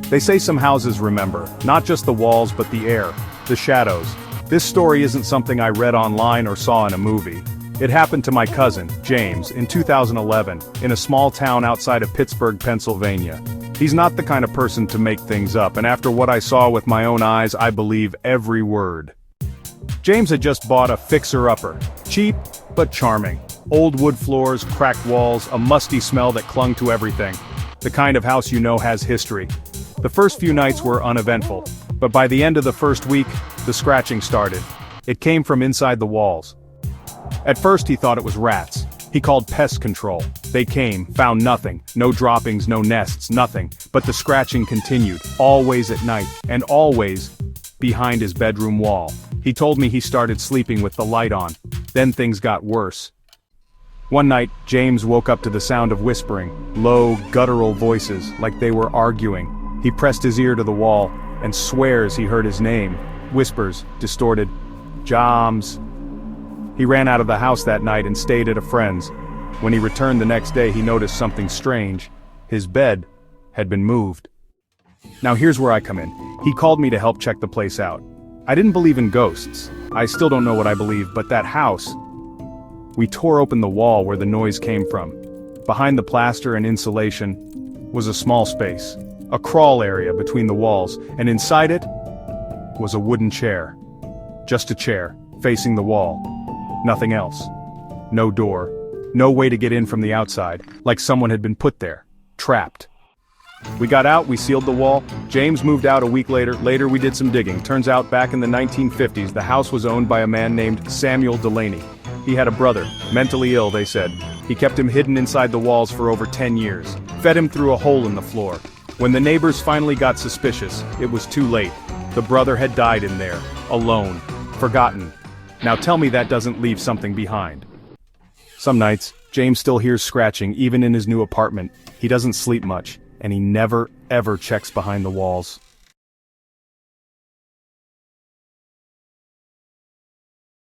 They say some houses remember, not just the walls but the air, the shadows. This story isn't something I read online or saw in a movie. It happened to my cousin, James, in 2011, in a small town outside of Pittsburgh, Pennsylvania. He's not the kind of person to make things up, and after what I saw with my own eyes, I believe every word. James had just bought a fixer-upper. Cheap, but charming. Old wood floors, cracked walls, a musty smell that clung to everything. The kind of house you know has history. The first few nights were uneventful, but by the end of the first week, the scratching started. It came from inside the walls. At first he thought it was rats. He called pest control. They came, found nothing, no droppings, no nests, nothing, but the scratching continued, always at night, and always behind his bedroom wall. He told me he started sleeping with the light on. Then things got worse. One night, James woke up to the sound of whispering, low, guttural voices, like they were arguing. He pressed his ear to the wall, and swears he heard his name. Whispers, distorted, Jams. He ran out of the house that night and stayed at a friend's. When he returned the next day, he noticed something strange. His bed had been moved. Now here's where I come in. He called me to help check the place out. I didn't believe in ghosts. I still don't know what I believe, but that house. We tore open the wall where the noise came from. Behind the plaster and insulation was a small space, a crawl area between the walls, and inside it was a wooden chair. Just a chair, facing the wall. Nothing else. No door. No way to get in from the outside, like someone had been put there. Trapped. We got out, we sealed the wall. James moved out a week later. Later we did some digging. Turns out back in the 1950s, the house was owned by a man named Samuel Delaney. He had a brother, mentally ill, they said. He kept him hidden inside the walls for over 10 years. Fed him through a hole in the floor. When the neighbors finally got suspicious, it was too late. The brother had died in there, alone, forgotten. Now tell me that doesn't leave something behind. Some nights, James still hears scratching even in his new apartment. He doesn't sleep much, and he never, ever checks behind the walls.